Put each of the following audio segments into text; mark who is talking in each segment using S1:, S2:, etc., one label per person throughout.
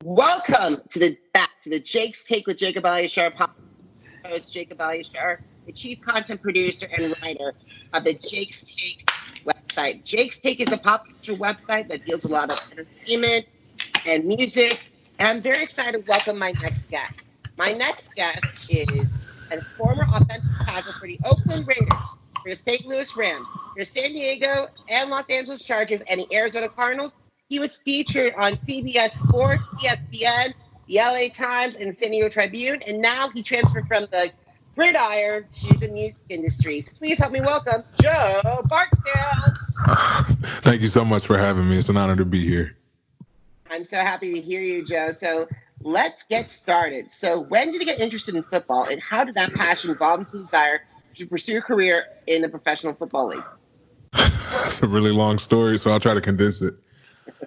S1: Welcome back to the Jake's Take with Jacob Elyachar Podcast. Host Jacob Elyachar, the chief content producer and writer of the Jake's Take website. Jake's Take is a pop culture website that deals with a lot of entertainment and music. And I'm very excited to welcome my next guest. My next guest is a former offensive tackle for the Oakland Raiders, for the St. Louis Rams, for the San Diego and Los Angeles Chargers, and the Arizona Cardinals. He was featured on CBS Sports, ESPN, the LA Times, and the San Diego Tribune, and now he transferred from the gridiron to the music industries. Please help me welcome Joe Barksdale.
S2: Thank you so much for having me. It's an honor to be here.
S1: I'm so happy to hear you, Joe. So let's get started. So when did you get interested in football, and how did that passion evolve into desire to pursue a career in the professional football league?
S2: It's a really long story, so I'll try to condense it.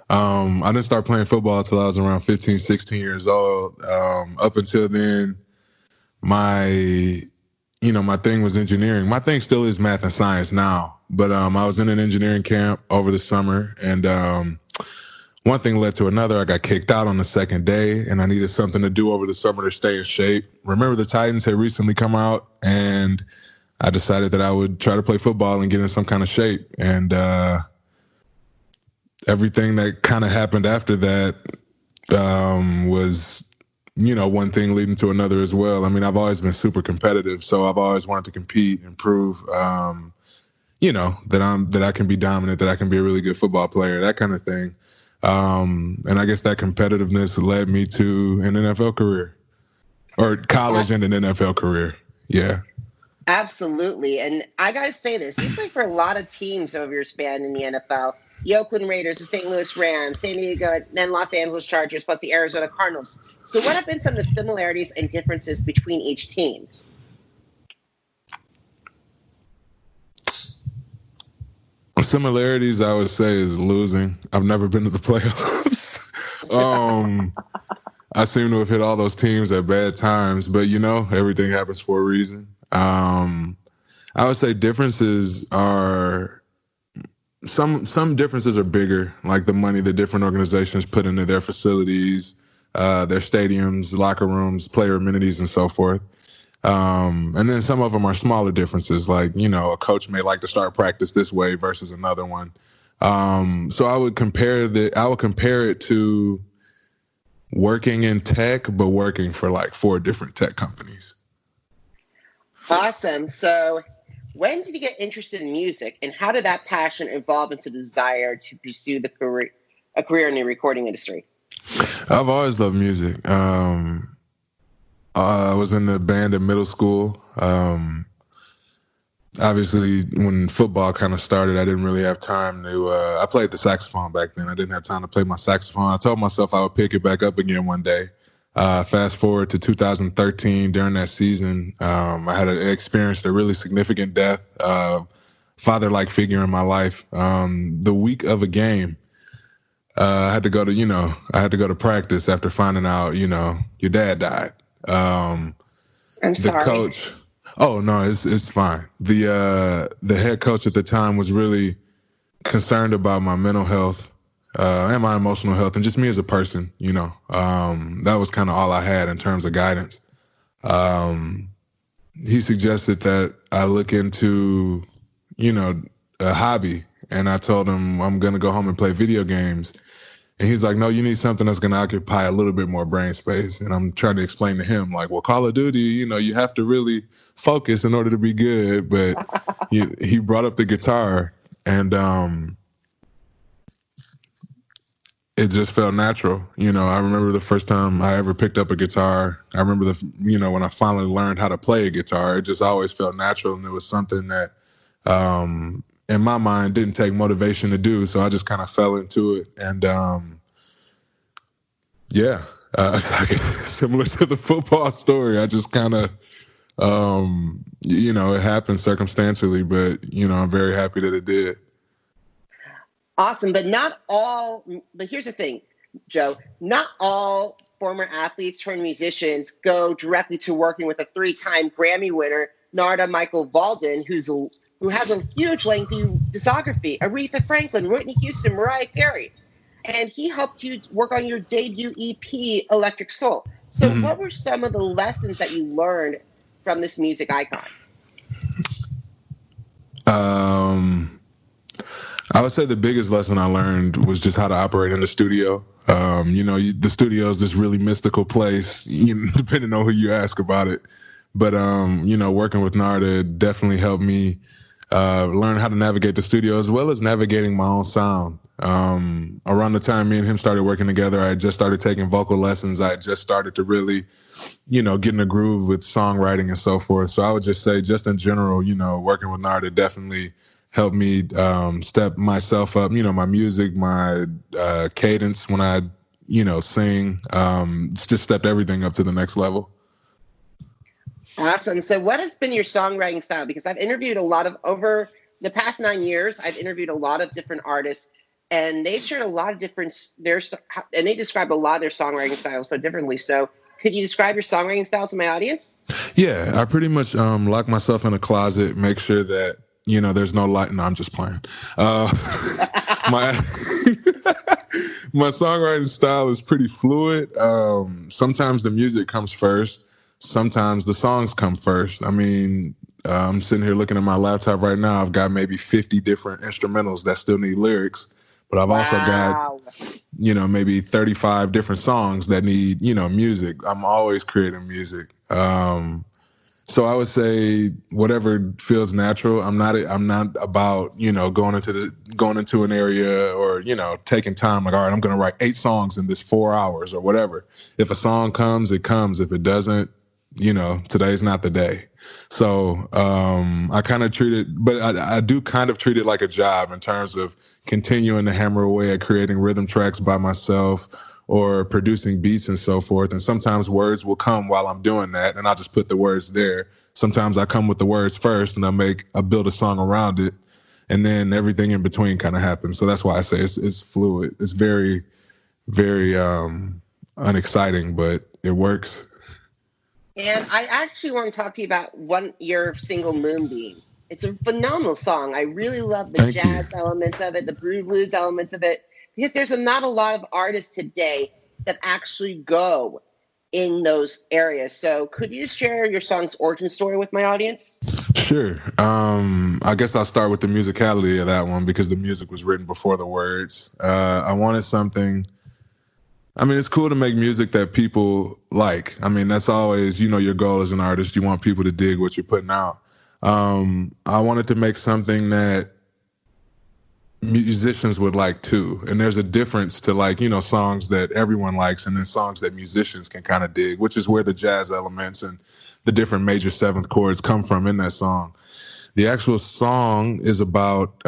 S2: I didn't start playing football until I was around 15, 16 years old. Up until then, my thing was engineering. My thing still is math and science now, but I was in an engineering camp over the summer, and one thing led to another. I got kicked out on the second day, and I needed something to do over the summer to stay in shape. Remember, the Titans had recently come out, and I decided that I would try to play football and get in some kind of shape. And everything that kind of happened after that was, one thing leading to another as well. I mean, I've always been super competitive, so I've always wanted to compete and prove, that I can be dominant, that I can be a really good football player, that kind of thing. And I guess that competitiveness led me to an NFL career, or college and an NFL career. Yeah.
S1: Absolutely. And I got to say this, you played for a lot of teams over your span in the NFL. The Oakland Raiders, the St. Louis Rams, San Diego, and then Los Angeles Chargers, plus the Arizona Cardinals. So what have been some of the similarities and differences between each team?
S2: Similarities, I would say, is losing. I've never been to the playoffs. I seem to have hit all those teams at bad times, but everything happens for a reason. I would say differences are some differences are bigger, like the money that different organizations put into their facilities, their stadiums, locker rooms, player amenities, and so forth. And then some of them are smaller differences, like, a coach may like to start practice this way versus another one. So I would compare it to working in tech, but working for like 4 different tech companies.
S1: Awesome. So when did you get interested in music, and how did that passion evolve into desire to pursue a career in the recording industry?
S2: I've always loved music. I was in the band in middle school. Obviously, when football kind of started, I didn't really have time to I played the saxophone back then. I didn't have time to play my saxophone. I told myself I would pick it back up again one day. Fast forward to 2013, during that season, I had experienced a really significant death, father-like figure in my life. The week of a game, I had to go to practice after finding out, your dad died.
S1: I'm sorry.
S2: The coach. Oh no, it's fine. The head coach at the time was really concerned about my mental health and my emotional health, and just me as a person. That was kind of all I had in terms of guidance. He suggested that I look into, a hobby, and I told him I'm gonna go home and play video games. And he's like, no, you need something that's going to occupy a little bit more brain space. And I'm trying to explain to him, like, well, Call of Duty, you have to really focus in order to be good. But he brought up the guitar, and it just felt natural. I remember the first time I ever picked up a guitar. I remember when I finally learned how to play a guitar, it just always felt natural. And it was something that, in my mind, didn't take motivation to do. So I just kind of fell into it. And it's like similar to the football story. I just kind of, it happened circumstantially, but, I'm very happy that it did.
S1: Awesome. But here's the thing, Joe, not all former athletes turned musicians go directly to working with a 3-time Grammy winner, Narada Michael Walden, who has a huge, lengthy discography. Aretha Franklin, Whitney Houston, Mariah Carey. and he helped you work on your debut EP, Electric Soul. So what were some of the lessons that you learned from this music icon?
S2: I would say the biggest lesson I learned was just how to operate in the studio. The studio is this really mystical place, depending on who you ask about it. But, working with Narda definitely helped me learn how to navigate the studio as well as navigating my own sound. Around the time me and him started working together, I just started taking vocal lessons. I just started to really, get in a groove with songwriting and so forth. So I would just say, just in general, working with Narda definitely helped me step myself up, my music, my cadence when I, sing, just stepped everything up to the next level.
S1: Awesome. So what has been your songwriting style? Because I've interviewed over the past 9 years, I've interviewed a lot of different artists, and they've shared a lot of and they describe a lot of their songwriting styles so differently. So could you describe your songwriting style to my audience? Yeah,
S2: I pretty much lock myself in a closet, make sure that, there's no light. No, I'm just playing. My songwriting style is pretty fluid. Sometimes the music comes first. Sometimes the songs come first. I mean, I'm sitting here looking at my laptop right now. I've got maybe 50 different instrumentals that still need lyrics, but I've also got, maybe 35 different songs that need, music. I'm always creating music. So I would say whatever feels natural. I'm not about, going into an area or, taking time like, all right, I'm going to write 8 songs in this 4 hours or whatever. If a song comes, it comes. If it doesn't, today's not the day. So I kind of treat it, but I do kind of treat it like a job in terms of continuing to hammer away at creating rhythm tracks by myself or producing beats and so forth. And sometimes words will come while I'm doing that, and I'll just put the words there. Sometimes I come with the words first and I build a song around it, and then everything in between kind of happens. So that's why I say it's fluid. It's very, very unexciting, but it works.
S1: And I actually want to talk to you about your single Moonbeam. It's a phenomenal song. I really love the jazz elements of it, the blues elements of it, because there's not a lot of artists today that actually go in those areas. So could you share your song's origin story with my audience?
S2: Sure. I guess I'll start with the musicality of that one because the music was written before the words. I wanted something... I mean, it's cool to make music that people like. I mean, that's always, your goal as an artist. You want people to dig what you're putting out. I wanted to make something that musicians would like too. And there's a difference to songs that everyone likes and then songs that musicians can kind of dig, which is where the jazz elements and the different major seventh chords come from in that song. The actual song is about,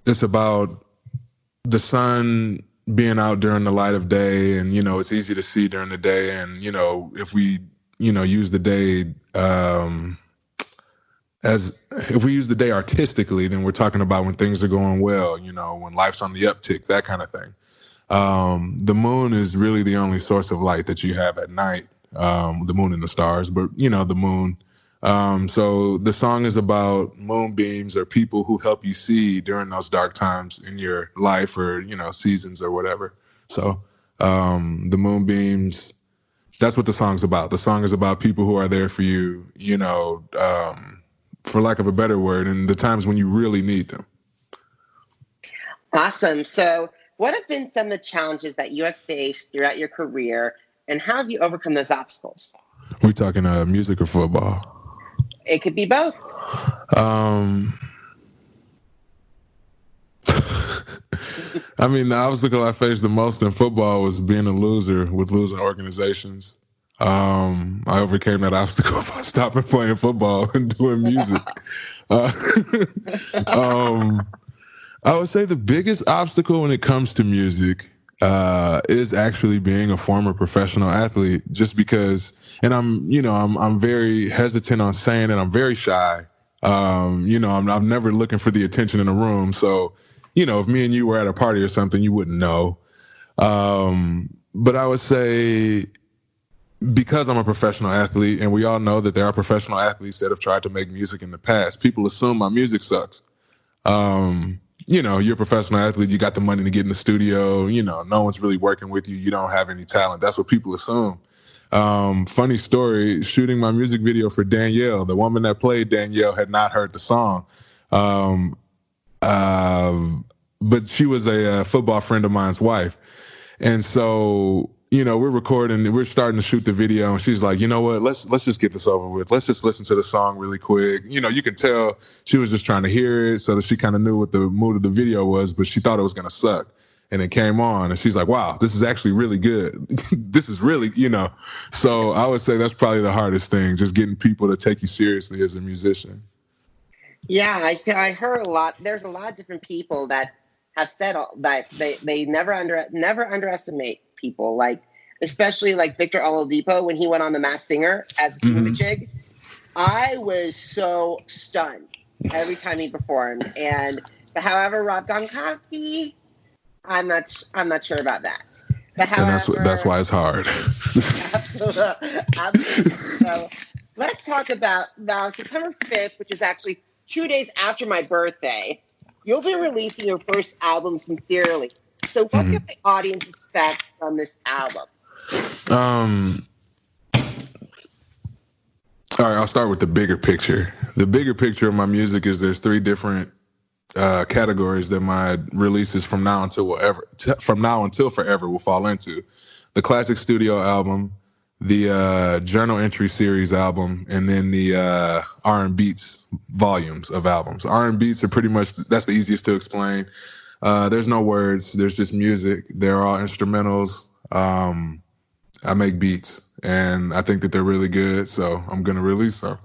S2: it's about the sun being out during the light of day, and it's easy to see during the day, and if we use the day if we use the day artistically, then we're talking about when things are going well, when life's on the uptick, that kind of thing. The moon is really the only source of light that you have at night, the moon and the stars, but the moon. So the song is about moonbeams or people who help you see during those dark times in your life or, seasons or whatever. So the moonbeams, that's what the song's about. The song is about people who are there for you, for lack of a better word, in the times when you really need them.
S1: Awesome. So what have been some of the challenges that you have faced throughout your career, and how have you overcome those obstacles?
S2: We talking music or football?
S1: It could be both.
S2: I mean, the obstacle I faced the most in football was being a loser with losing organizations. I overcame that obstacle by stopping playing football and doing music. I would say the biggest obstacle when it comes to music is actually being a former professional athlete, just because, and I'm very hesitant on saying it. I'm very shy. I'm never looking for the attention in a room. So, if me and you were at a party or something, you wouldn't know. But I would say, because I'm a professional athlete, and we all know that there are professional athletes that have tried to make music in the past, people assume my music sucks. you're a professional athlete, you got the money to get in the studio, no one's really working with you, you don't have any talent. That's what people assume. Funny story, shooting my music video for Danielle, the woman that played Danielle had not heard the song. But she was a football friend of mine's wife. And so, we're recording, we're starting to shoot the video, and she's like, you know what, let's just get this over with. Let's just listen to the song really quick. You can tell she was just trying to hear it so that she kind of knew what the mood of the video was, but she thought it was going to suck. And it came on, and she's like, wow, this is actually really good. This is really, So I would say that's probably the hardest thing, just getting people to take you seriously as a musician.
S1: Yeah, I heard a lot. There's a lot of different people that have said that they never underestimate people, like especially like Victor Oladipo when he went on The Masked Singer as a Jig. I was so stunned every time he performed. And however, Rob Gronkowski, I'm not sure about that. But however,
S2: that's why it's hard.
S1: Absolutely. So let's talk about now September 5th, which is actually 2 days after my birthday. You'll be releasing your first album, Sincerely. So what can the audience expect from this album?
S2: All right, I'll start with the bigger picture. The bigger picture of my music is there's 3 different categories that my releases from now until forever will fall into. The classic studio album, the journal entry series album, and then the R&Beats volumes of albums. R&Beats are pretty much, that's the easiest to explain. There's no words. There's just music. They're all instrumentals. I make beats, and I think that they're really good, so I'm going to release them.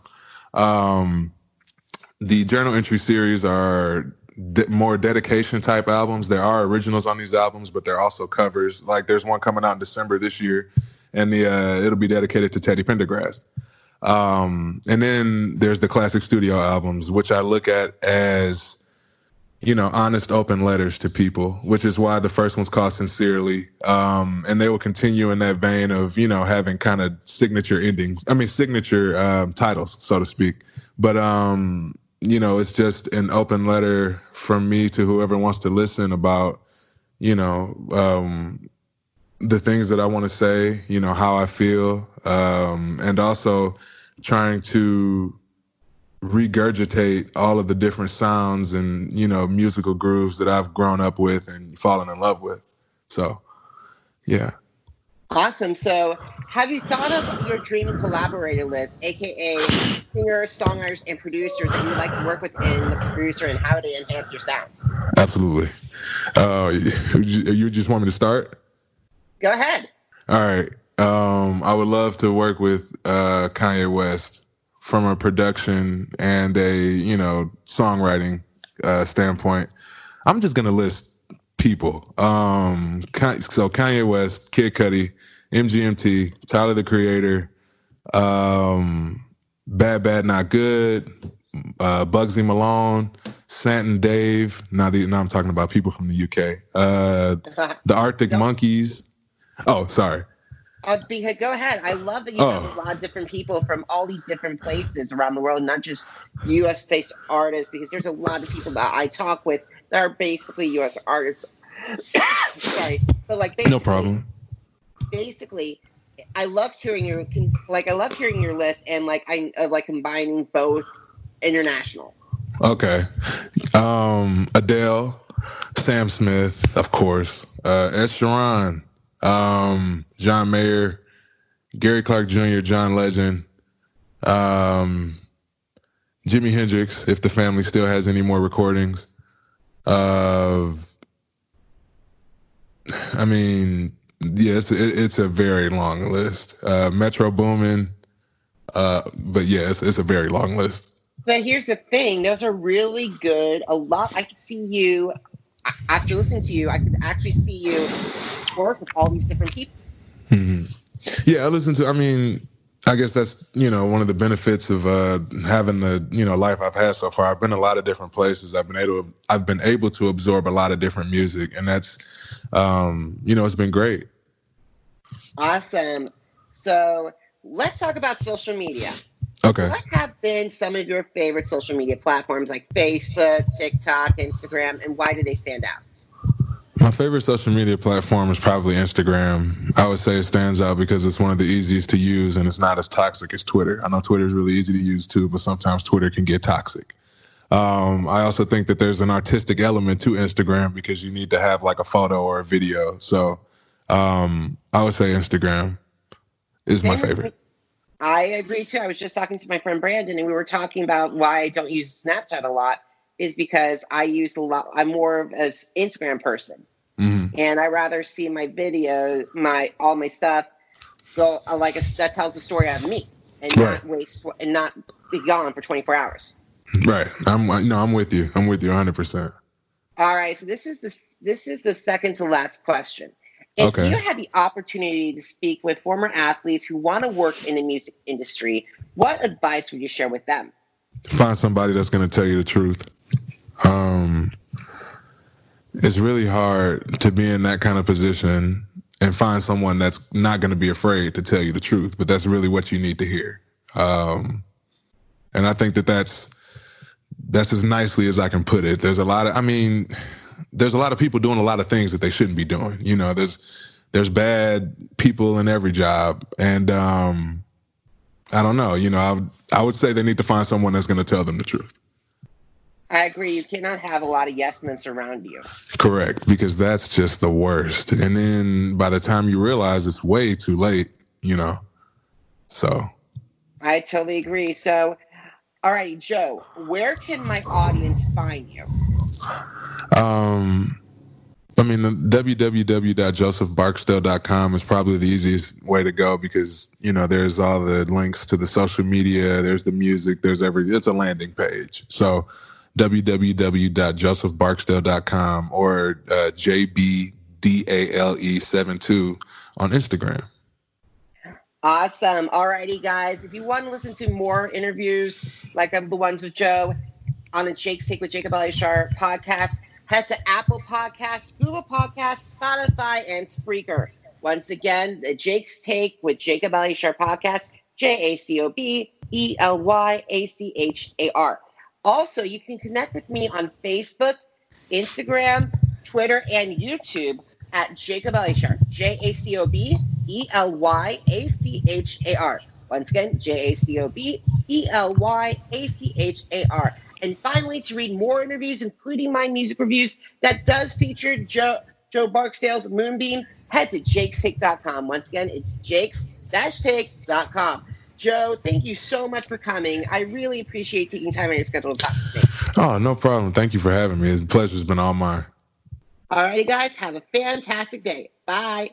S2: The journal entry series are more dedication type albums. There are originals on these albums, but they're also covers. Like there's one coming out in December this year, and it'll be dedicated to Teddy Pendergrass. And then there's the classic studio albums, which I look at as, honest, open letters to people, which is why the first one's called Sincerely. And they will continue in that vein of, having kind of signature titles, so to speak. But, it's just an open letter from me to whoever wants to listen about, the things that I want to say, how I feel, and also trying to regurgitate all of the different sounds and, musical grooves that I've grown up with and fallen in love with. So, yeah.
S1: Awesome. So have you thought of your dream collaborator list, aka singers, songwriters, and producers that you'd like to work with in the producer and how to enhance your sound?
S2: Absolutely. You just want me to start?
S1: Go ahead.
S2: All right. I would love to work with Kanye West from a production and a, songwriting standpoint. I'm just going to list people. So Kanye West, Kid Cudi, MGMT, Tyler, the Creator, Bad Bad Not Good, Bugsy Malone, Santin Dave. Now I'm talking about people from the UK. The Arctic Monkeys. Oh, sorry.
S1: Go ahead. I love that you have a lot of different people from all these different places around the world, not just U.S.-based artists, because there's a lot of people that I talk with that are basically U.S. artists. Sorry. But no problem. Basically, I love hearing your list and combining both international.
S2: Okay. Adele, Sam Smith, of course, Ed Sheeran, John Mayer, Gary Clark Jr., John Legend, Jimi Hendrix, if the family still has any more recordings. It's a very long list. Metro Boomin, but yeah, it's a very long list.
S1: But here's the thing. Those are really good. A lot. I could see you, after listening to you, I could actually see you work with all these different people.
S2: Mm-hmm. Yeah, I guess that's, one of the benefits of having the, life I've had so far. I've been a lot of different places. I've been able to absorb a lot of different music, and that's, it's been great.
S1: Awesome. So let's talk about social media.
S2: Okay.
S1: What have been some of your favorite social media platforms like Facebook, TikTok, Instagram, and why do they stand out?
S2: My favorite social media platform is probably Instagram. I would say it stands out because it's one of the easiest to use and it's not as toxic as Twitter. I know Twitter is really easy to use too, but sometimes Twitter can get toxic. I also think that there's an artistic element to Instagram because you need to have like a photo or a video. So I would say Instagram is my favorite.
S1: I agree too. I was just talking to my friend Brandon and we were talking about why I don't use Snapchat a lot is because I use a lot. I'm more of an Instagram person. Mm-hmm. And I rather see my video, all my stuff go that tells the story of me and not waste and not be gone for 24 hours.
S2: Right. I'm with you. I'm with you 100%.
S1: All right. So this is the second to last question. If you had the opportunity to speak with former athletes who want to work in the music industry, what advice would you share with them?
S2: Find somebody that's going to tell you the truth. It's really hard to be in that kind of position and find someone that's not going to be afraid to tell you the truth, but that's really what you need to hear. And I think that's as nicely as I can put it. There's a lot of people doing a lot of things that they shouldn't be doing. You know, there's bad people in every job. And I don't know, I would say they need to find someone that's going to tell them the truth.
S1: I agree. You cannot have a lot of yes men around you.
S2: Correct, because that's just the worst. And then by the time you realize it's way too late, so. I
S1: totally agree. So, all right, Joe, where can my audience find you?
S2: www.josephbarksdale.com is probably the easiest way to go because, there's all the links to the social media, there's the music, it's a landing page. So www.josephbarksdale.com or JBDALE72 on Instagram.
S1: Awesome. All righty, guys. If you want to listen to more interviews like the ones with Joe on the Jake's Take with Jacob Elyachar podcast, head to Apple Podcasts, Google Podcasts, Spotify, and Spreaker. Once again, the Jake's Take with Jacob Elyachar podcast, JACOBELYACHAR. Also, you can connect with me on Facebook, Instagram, Twitter, and YouTube at Jacob Elyachar, JACOBELYACHAR. Once again, JACOBELYACHAR. And finally, to read more interviews, including my music reviews that does feature Joe Barksdale's Moonbeam, head to jakestake.com. Once again, it's jakes-take.com. Joe, thank you so much for coming. I really appreciate taking time out of your schedule to talk to me.
S2: Oh, no problem. Thank you for having me. The pleasure's been all mine.
S1: All righty, guys. Have a fantastic day. Bye.